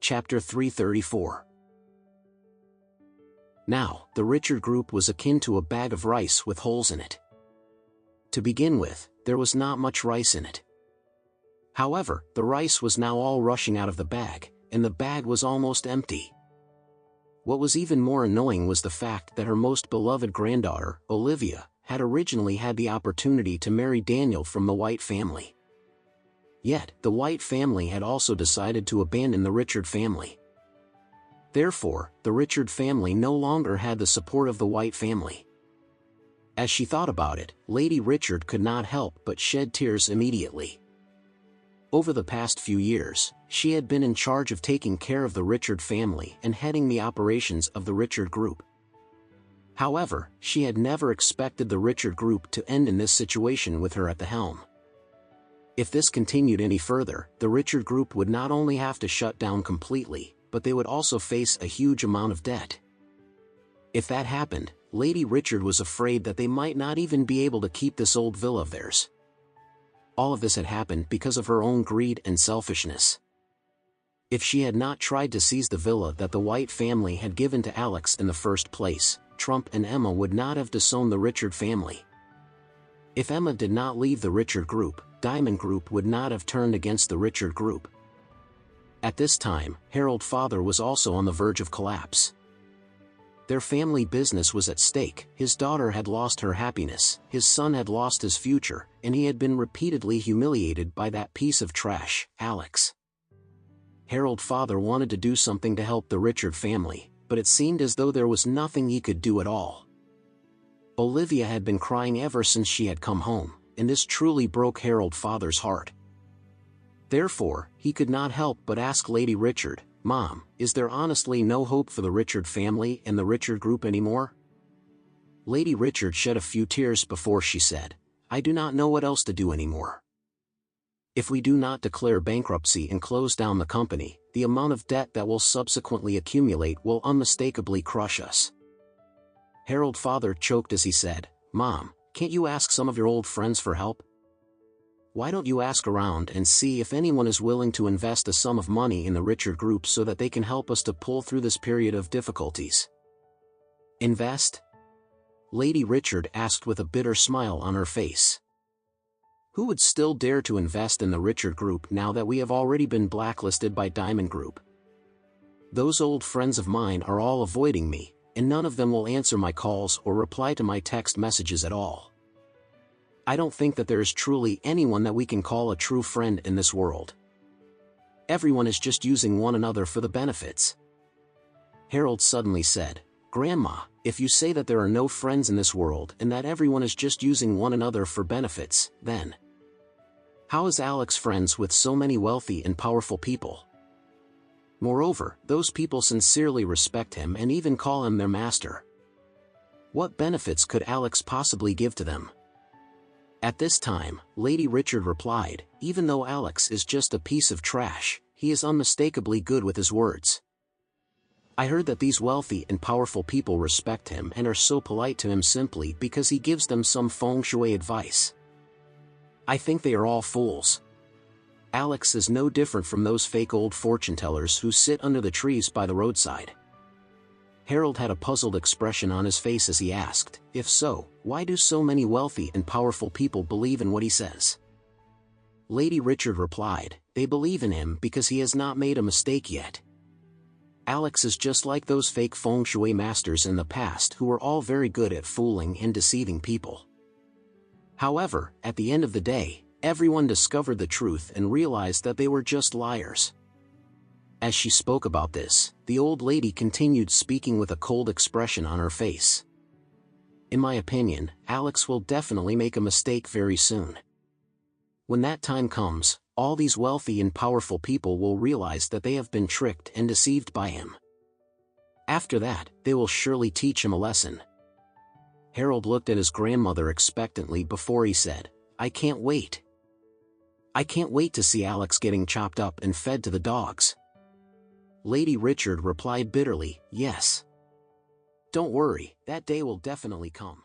Chapter 334. Now, the Richard group was akin to a bag of rice with holes in it. To begin with, there was not much rice in it. However, the rice was now all rushing out of the bag, and the bag was almost empty. What was even more annoying was the fact that her most beloved granddaughter, Olivia, had originally had the opportunity to marry Daniel from the White family. Yet, the White family had also decided to abandon the Richard family. Therefore, the Richard family no longer had the support of the White family. As she thought about it, Lady Richard could not help but shed tears immediately. Over the past few years, she had been in charge of taking care of the Richard family and heading the operations of the Richard group. However, she had never expected the Richard group to end in this situation with her at the helm. If this continued any further, the Richard group would not only have to shut down completely, but they would also face a huge amount of debt. If that happened, Lady Richard was afraid that they might not even be able to keep this old villa of theirs. All of this had happened because of her own greed and selfishness. If she had not tried to seize the villa that the White family had given to Alex in the first place, Trump and Emma would not have disowned the Richard family. If Emma did not leave the Richard group, Diamond Group would not have turned against the Richard group. At this time, Harold's father was also on the verge of collapse. Their family business was at stake, his daughter had lost her happiness, his son had lost his future, and he had been repeatedly humiliated by that piece of trash, Alex. Harold's father wanted to do something to help the Richard family, but it seemed as though there was nothing he could do at all. Olivia had been crying ever since she had come home, and this truly broke Harold's father's heart. Therefore, he could not help but ask Lady Richard, "Mom, is there honestly no hope for the Richard family and the Richard group anymore?" Lady Richard shed a few tears before she said, "I do not know what else to do anymore. If we do not declare bankruptcy and close down the company, the amount of debt that will subsequently accumulate will unmistakably crush us." Harold's father choked as he said, "Mom, can't you ask some of your old friends for help? Why don't you ask around and see if anyone is willing to invest a sum of money in the Richard group so that they can help us to pull through this period of difficulties?" "Invest?" Lady Richard asked with a bitter smile on her face. "Who would still dare to invest in the Richard group now that we have already been blacklisted by Diamond Group? Those old friends of mine are all avoiding me, and none of them will answer my calls or reply to my text messages at all. I don't think that there is truly anyone that we can call a true friend in this world. Everyone is just using one another for the benefits." Harold suddenly said, "Grandma, if you say that there are no friends in this world and that everyone is just using one another for benefits, then how is Alex friends with so many wealthy and powerful people? Moreover, those people sincerely respect him and even call him their master. What benefits could Alex possibly give to them?" At this time, Lady Richard replied, "Even though Alex is just a piece of trash, he is unmistakably good with his words. I heard that these wealthy and powerful people respect him and are so polite to him simply because he gives them some feng shui advice. I think they are all fools. Alex is no different from those fake old fortune tellers who sit under the trees by the roadside." Harold had a puzzled expression on his face as he asked, "If so, why do so many wealthy and powerful people believe in what he says?" Lady Richard replied, "They believe in him because he has not made a mistake yet. Alex is just like those fake feng shui masters in the past who were all very good at fooling and deceiving people. However, at the end of the day, everyone discovered the truth and realized that they were just liars." As she spoke about this, the old lady continued speaking with a cold expression on her face. "In my opinion, Alex will definitely make a mistake very soon. When that time comes, all these wealthy and powerful people will realize that they have been tricked and deceived by him. After that, they will surely teach him a lesson." Harold looked at his grandmother expectantly before he said, "I can't wait. I can't wait to see Alex getting chopped up and fed to the dogs." Lady Richard replied bitterly, "Yes. Don't worry, that day will definitely come."